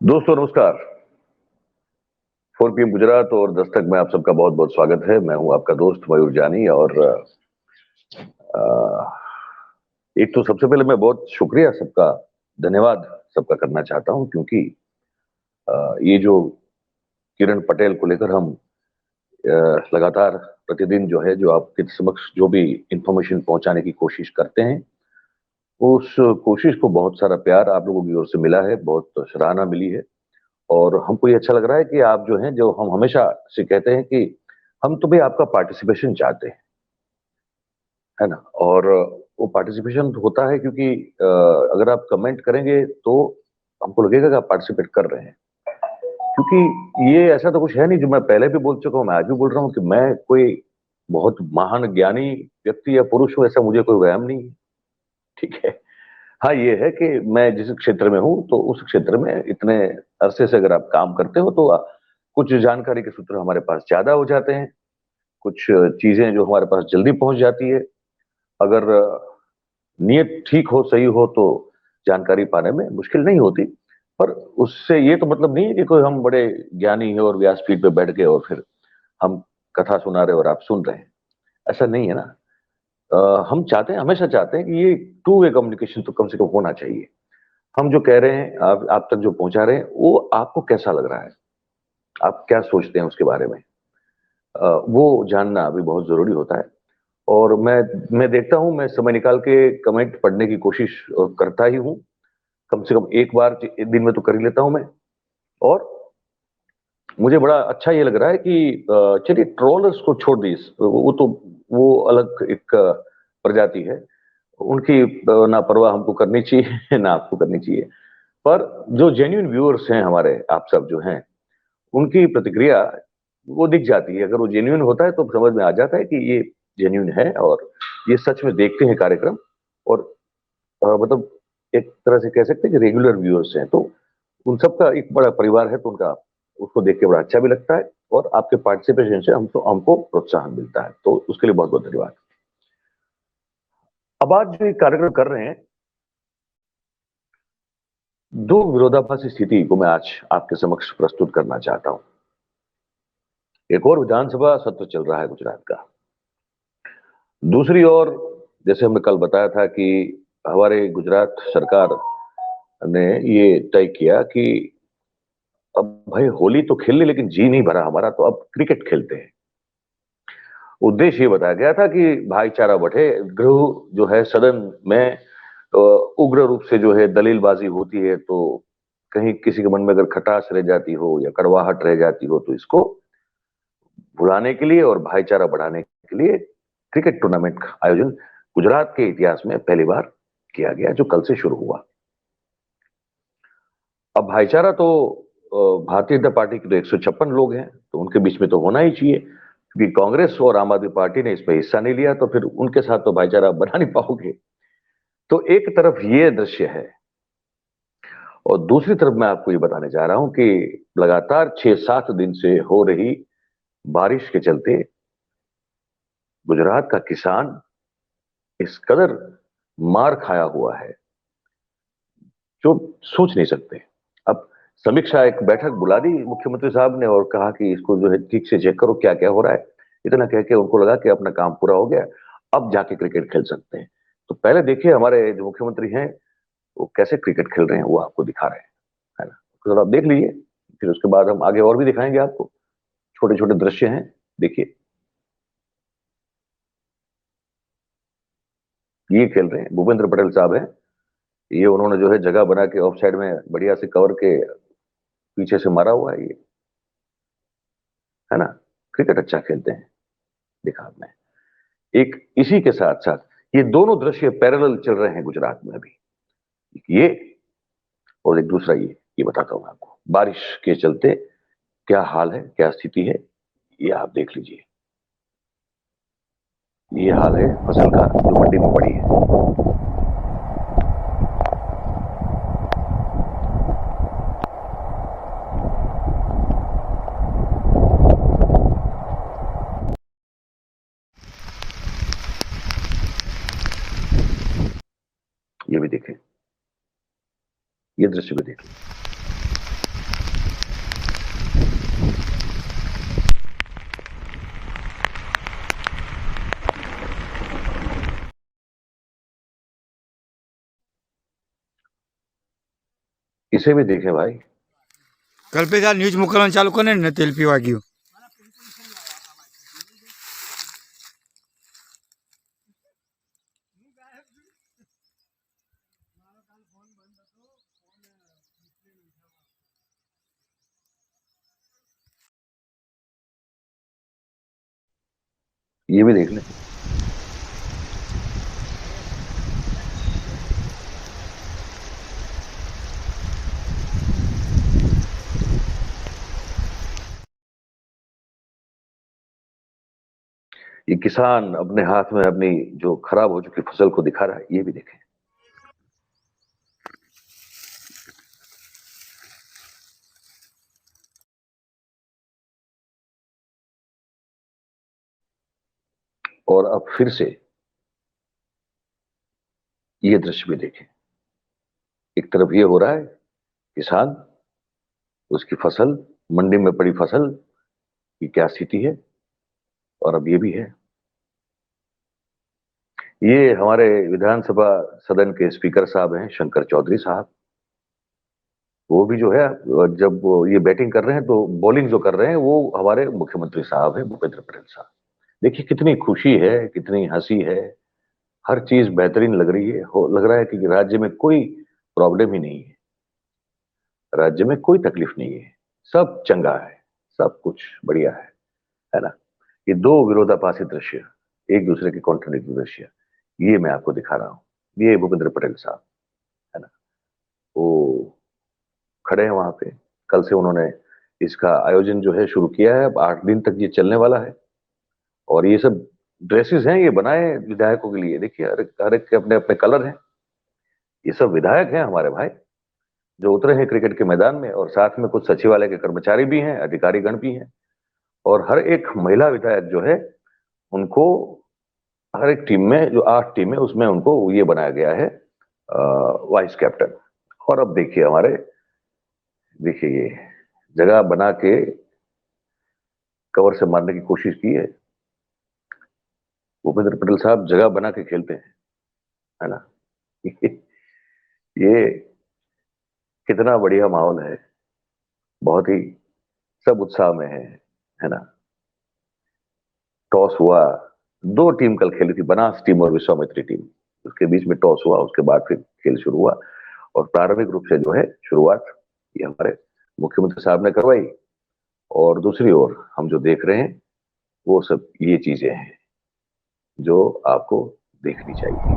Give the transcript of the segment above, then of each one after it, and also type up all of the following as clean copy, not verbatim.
दोस्तों नमस्कार। 4 PM गुजरात और दस्तक में आप सबका बहुत बहुत स्वागत है। मैं हूं आपका दोस्त मयूर जानी। और अ, एक तो सबसे पहले मैं बहुत शुक्रिया सबका, धन्यवाद सबका करना चाहता हूं, क्योंकि ये जो किरण पटेल को लेकर हम लगातार प्रतिदिन जो है, जो आपके समक्ष जो भी इंफॉर्मेशन पहुंचाने की कोशिश करते हैं, उस कोशिश को बहुत सारा प्यार आप लोगों की ओर से मिला है, बहुत सराहना मिली है। और हमको ये अच्छा लग रहा है कि आप जो हैं, जो हम हमेशा से कहते हैं कि हम तो भी आपका पार्टिसिपेशन चाहते हैं, है ना। और वो पार्टिसिपेशन होता है क्योंकि अगर आप कमेंट करेंगे तो हमको लगेगा कि आप पार्टिसिपेट कर रहे हैं। क्योंकि ये ऐसा तो कुछ है नहीं, जो मैं पहले भी बोल चुका हूँ, मैं आज भी बोल रहा हूँ कि मैं कोई बहुत महान ज्ञानी व्यक्ति या पुरुष हूँ, ऐसा मुझे कोई वहम नहीं है। ठीक है। हाँ, ये है कि मैं जिस क्षेत्र में हूँ, तो उस क्षेत्र में इतने अरसे से अगर आप काम करते हो, तो कुछ जानकारी के सूत्र हमारे पास ज्यादा हो जाते हैं, कुछ चीजें जो हमारे पास जल्दी पहुंच जाती है। अगर नियत ठीक हो, सही हो, तो जानकारी पाने में मुश्किल नहीं होती। पर उससे ये तो मतलब नहीं है कि कोई हम बड़े ज्ञानी है और व्यासपीठ पे बैठ गए और फिर हम कथा सुना रहे और आप सुन रहे हैं। ऐसा नहीं है ना। हम चाहते हैं, हमेशा चाहते हैं कि ये टू वे कम्युनिकेशन तो कम से कम होना चाहिए। हम जो कह रहे हैं, आप तक जो पहुंचा रहे हैं, वो आपको कैसा लग रहा है, आप क्या सोचते हैं उसके बारे में, वो जानना अभी बहुत जरूरी होता है। और मैं देखता हूं, मैं समय निकाल के कमेंट पढ़ने की कोशिश करता ही हूं। कम से कम एक बार एक दिन में तो कर ही लेता हूं मैं। और मुझे बड़ा अच्छा ये लग रहा है कि चलिए ट्रोलर्स को छोड़ दीजिए, वो तो वो अलग एक प्रजाति है। उनकी ना परवाह हमको करनी चाहिए ना आपको करनी चाहिए। पर जो जेन्युइन व्यूअर्स हैं हमारे, आप सब जो हैं, उनकी प्रतिक्रिया वो दिख जाती है। अगर वो जेन्युइन होता है तो समझ में आ जाता है कि ये जेन्युइन है और ये सच में देखते हैं कार्यक्रम। और मतलब एक तरह से कह सकते हैं कि रेगुलर व्यूअर्स हैं, तो उन सबका एक बड़ा परिवार है, तो उनका उसको देख के बड़ा अच्छा भी लगता है। और आपके पार्टिसिपेशन से हमको प्रोत्साहन मिलता है, तो उसके लिए बहुत बहुत धन्यवाद। अब आज जो ये कार्यक्रम कर रहे हैं, दो विरोधाभासी स्थिति को मैं आज आपके समक्ष प्रस्तुत करना चाहता हूं। एक और विधानसभा सत्र चल रहा है गुजरात का, दूसरी ओर जैसे हमने कल बताया था कि हमारे गुजरात सरकार ने ये तय किया कि अब भाई होली तो खेल ली, लेकिन जी नहीं भरा हमारा, तो अब क्रिकेट खेलते हैं। उद्देश्य ये बताया गया था कि भाईचारा बढ़े, गृह जो है सदन में उग्र रूप से जो है दलीलबाजी होती है, तो कहीं किसी के मन में अगर खटास रह जाती हो या कड़वाहट रह जाती हो, तो इसको भुलाने के लिए और भाईचारा बढ़ाने के लिए क्रिकेट टूर्नामेंट का आयोजन गुजरात के इतिहास में पहली बार किया गया, जो कल से शुरू हुआ। अब भाईचारा तो भारतीय जनता पार्टी के तो 156 लोग हैं, तो उनके बीच में तो होना ही चाहिए, क्योंकि कांग्रेस और आम आदमी पार्टी ने इसमें हिस्सा नहीं लिया, तो फिर उनके साथ तो भाईचारा बना नहीं पाओगे। तो एक तरफ ये दृश्य है, और दूसरी तरफ मैं आपको ये बताने जा रहा हूं कि लगातार 6-7 दिन से हो रही बारिश के चलते गुजरात का किसान इस कदर मार खाया हुआ है, जो सोच नहीं सकते। अब समीक्षा, एक बैठक बुला दी मुख्यमंत्री साहब ने और कहा कि इसको जो है ठीक से चेक करो क्या क्या हो रहा है। इतना कह के उनको लगा कि अपना काम पूरा हो गया, अब जाके क्रिकेट खेल सकते हैं। तो पहले देखिए हमारे जो मुख्यमंत्री हैं, वो कैसे क्रिकेट खेल रहे हैं, वो आपको दिखा रहे हैं, है ना। तो थोड़ा आप देख लीजिए, फिर उसके बाद हम आगे और भी दिखाएंगे आपको। छोटे छोटे दृश्य हैं, देखिए। ये खेल रहे हैं, भूपेंद्र पटेल साहब हैं। ये उन्होंने जो है जगह बना के ऑफ साइड में बढ़िया से कवर के पीछे से मारा हुआ है ये, है ना। क्रिकेट अच्छा खेलते हैं, देखा आपने। एक इसी के साथ साथ ये दोनों दृश्य पैरेलल चल रहे हैं गुजरात में अभी। ये और एक दूसरा, ये बताता हूं आपको, बारिश के चलते क्या हाल है, क्या स्थिति है, ये आप देख लीजिए। ये हाल है फसल का जो मंडी में पड़ी है। ये भी देखें, ये दृश्य भी देखें। इसे भी देखें भाई। કલ્પેશ ન્યૂઝ મોકલવાનું ચાલુ કરે ને તેલ પીવા ગયું. ये भी देख लें। ये किसान अपने हाथ में अपनी जो खराब हो चुकी फसल को दिखा रहा है, ये भी देखें। और अब फिर से ये दृश्य भी देखें। एक तरफ ये हो रहा है, किसान, उसकी फसल, मंडी में पड़ी फसल की क्या स्थिति है, और अब ये भी है। ये हमारे विधानसभा सदन के स्पीकर साहब हैं, शंकर चौधरी साहब। वो भी जो है, जब वो ये बैटिंग कर रहे हैं तो बॉलिंग जो कर रहे हैं वो हमारे मुख्यमंत्री साहब हैं, भूपेंद्र पटेल साहब। देखिए कितनी खुशी है, कितनी हंसी है, हर चीज बेहतरीन लग रही है। लग रहा है कि राज्य में कोई प्रॉब्लम ही नहीं है, राज्य में कोई तकलीफ नहीं है, सब चंगा है, सब कुछ बढ़िया है ना। ये दो विरोधाभासी दृश्य, एक दूसरे के कॉन्ट्राडिक्टरी दृश्य, ये मैं आपको दिखा रहा हूँ। ये भूपेंद्र पटेल साहब है ना, वो खड़े हैं वहां पे। कल से उन्होंने इसका आयोजन जो है शुरू किया है, अब 8 दिन तक ये चलने वाला है। और ये सब ड्रेसेस हैं, ये बनाए विधायकों के लिए। देखिए हर एक के अपने अपने कलर हैं। ये सब विधायक हैं हमारे भाई, जो उतरे हैं क्रिकेट के मैदान में, और साथ में कुछ सचिवालय के कर्मचारी भी हैं, अधिकारीगण भी हैं। और हर एक महिला विधायक जो है, उनको हर एक टीम में, जो 8 टीम है उसमें उनको ये बनाया गया है वाइस कैप्टन। और अब देखिए हमारे, देखिए ये जगह बना के कवर से मारने की कोशिश की है। भूपेंद्र पटेल साहब जगह बना के खेलते हैं, है ना। ये कितना बढ़िया माहौल है, बहुत ही, सब उत्साह में है ना। टॉस हुआ, 2 टीम कल खेली थी, बनास टीम और विश्वामित्री टीम। उसके बीच में टॉस हुआ, उसके बाद फिर खेल शुरू हुआ। और प्रारंभिक रूप से जो है शुरुआत ये हमारे मुख्यमंत्री साहब ने करवाई। और दूसरी ओर हम जो देख रहे हैं वो सब ये चीजें हैं जो आपको देखनी चाहिए।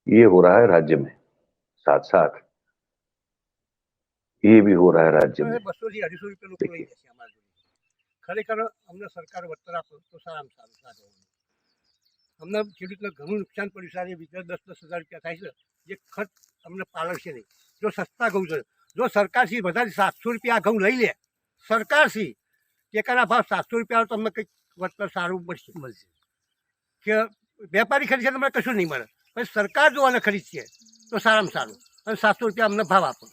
ये हो रहा है राज्य में, साथ साथ ये भी हो रहा है राज्य में। 200 થી 250 રૂપિયા લોકો લઈ જશે અમારા જોડે. ખરેખર અમને સરકાર વળતર આપે તો સારામાં સારું સારું. અમને ખેડૂતને ઘણું નુકસાન પડ્યું છે. આજે વીઘે 10-10 હજાર રૂપિયા થાય છે, જે ખર્ચ અમને પાલવશે નહીં. જો સસ્તા ઘઉં છે, જો સરકારશ્રી વધારે 700 રૂપિયા ઘઉં લઈ લે, સરકારશ્રી ટેકાના ભાવ 700 રૂપિયા તો અમને કંઈક વળતર સારું મળશે. કે વેપારી ખરીદશે તો અમને કશું નહીં મળે, પણ સરકાર જો આને ખરીદશે તો સારામાં સારું, અને 700 રૂપિયા અમને ભાવ આપો.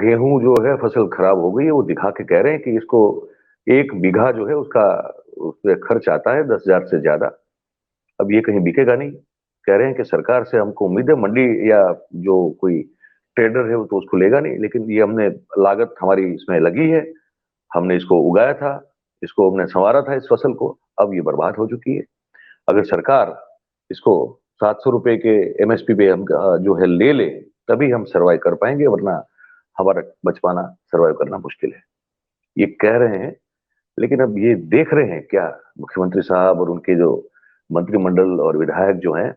गेहूं जो है फसल खराब हो गई है, वो दिखा के कह रहे हैं कि इसको 1 बीघा जो है उसका, उस पर खर्च आता है 10,000 से ज्यादा। अब ये कहीं बिकेगा नहीं। कह रहे हैं कि सरकार से हमको उम्मीद है, मंडी या जो कोई ट्रेडर है वो तो उसको लेगा नहीं, लेकिन ये हमने लागत हमारी इसमें लगी है, हमने इसको उगाया था, इसको हमने संवारा था इस फसल को, अब ये बर्बाद हो चुकी है। अगर सरकार इसको 700 रुपए के एमएसपी पे हम जो है ले ले, तभी हम सर्वाइव कर पाएंगे, वरना हमारा बच पाना, सर्वाइव करना मुश्किल है। ये कह रहे हैं, लेकिन अब ये देख रहे हैं क्या मुख्यमंत्री साहब और उनके जो मंत्रिमंडल और विधायक जो हैं,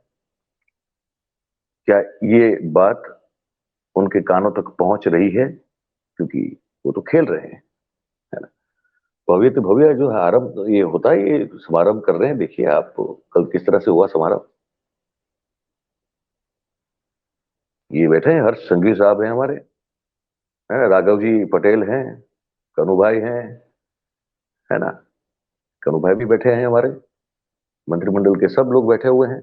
क्या ये बात उनके कानों तक पहुंच रही है? क्योंकि वो तो खेल रहे हैं, है ना। भव्य तो भव्य जो है आरंभ ये होता है, ये समारंभ कर रहे हैं। देखिए आप कल किस तरह से हुआ समारंभ। ये बैठे हैं, हर्ष संघवी साहब हैं हमारे, है राघव जी पटेल हैं, कनु भाई हैं, है ना। कनु भाई भी बैठे हैं हमारे, मंत्रिमंडल के सब लोग बैठे हुए हैं।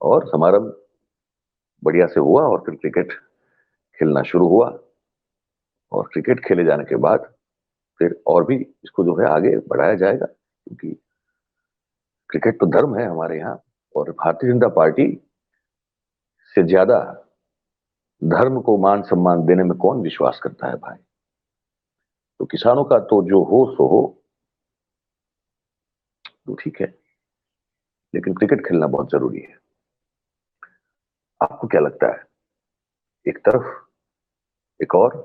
और समारंभ बढ़िया से हुआ और फिर क्रिकेट खेलना शुरू हुआ और क्रिकेट खेले जाने के बाद फिर और भी इसको जो है आगे बढ़ाया जाएगा, क्योंकि क्रिकेट तो धर्म है हमारे यहाँ। और भारतीय जनता पार्टी से ज्यादा धर्म को मान सम्मान देने में कौन विश्वास करता है भाई। तो किसानों का तो जो हो सो हो, तो ठीक है, लेकिन क्रिकेट खेलना बहुत जरूरी है। आपको क्या लगता है? एक तरफ एक और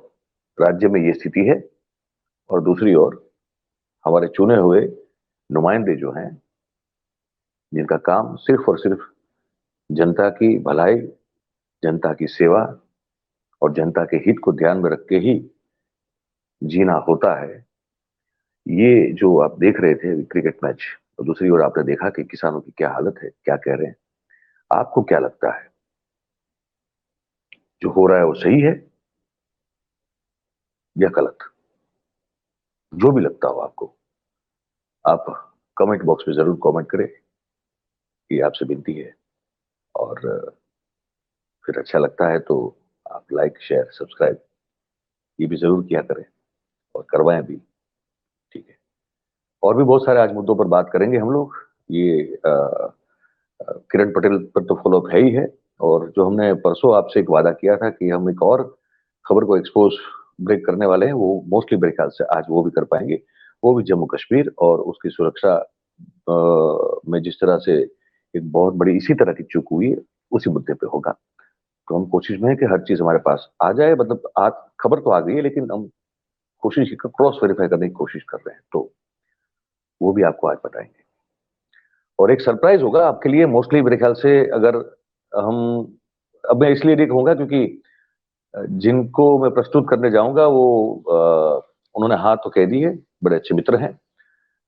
राज्य में ये स्थिति है और दूसरी ओर हमारे चुने हुए नुमाइंदे जो हैं, जिनका काम सिर्फ और सिर्फ जनता की भलाई, जनता की सेवा और जनता के हित को ध्यान में रख के ही जीना होता है। ये जो आप देख रहे थे क्रिकेट मैच, और दूसरी ओर आपने देखा कि किसानों की क्या हालत है, क्या कह रहे हैं। आपको क्या लगता है, जो हो रहा है वो सही है या गलत? जो भी लगता हो आपको, आप कमेंट बॉक्स में जरूर कमेंट करें, ये आपसे विनती है। और फिर अच्छा लगता है तो आप लाइक शेयर सब्सक्राइब ये भी जरूर किया करें और करवाएं भी, ठीक है। और भी बहुत सारे आज मुद्दों पर बात करेंगे हम लोग। ये किरण पटेल पर तो फॉलोअप है ही है, और जो हमने परसों आपसे एक वादा किया था कि हम एक और खबर को एक्सपोज ब्रेक करने वाले हैं, वो मोस्टली मेरे ख्याल से आज वो भी कर पाएंगे। वो भी जम्मू कश्मीर और उसकी सुरक्षा में जिस तरह से एक बहुत बड़ी इसी तरह की चूक हुई है, उसी मुद्दे पे होगा। तो हम कोशिश में है कि हर चीज हमारे पास आ जाए, मतलब आज खबर तो आ गई है, लेकिन हम कोशिश क्रॉस वेरीफाई करने की कोशिश कर रहे हैं, तो वो भी आपको आज बताएंगे। और एक सरप्राइज होगा आपके लिए मोस्टली मेरे ख्याल से, अगर हम, अब मैं इसलिए नहीं कहूंगा क्योंकि जिनको मैं प्रस्तुत करने जाऊंगा वो उन्होंने हाँ तो कह दी है, बड़े अच्छे मित्र हैं,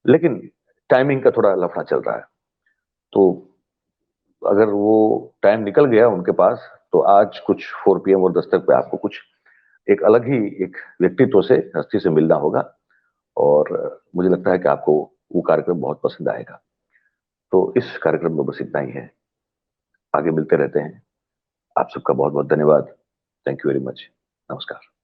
लेकिन टाइमिंग का थोड़ा लफड़ा चल रहा है। तो अगर वो टाइम निकल गया उनके पास, तो आज कुछ 4 PM और 10 तक पे आपको कुछ एक अलग ही एक व्यक्तित्व से, हस्ती से मिलना होगा। और मुझे लगता है कि आपको वो कार्यक्रम बहुत पसंद आएगा। तो इस कार्यक्रम में बस इतना ही है, आगे मिलते रहते हैं। आप सबका बहुत बहुत धन्यवाद। Thank you very much. नमस्कार।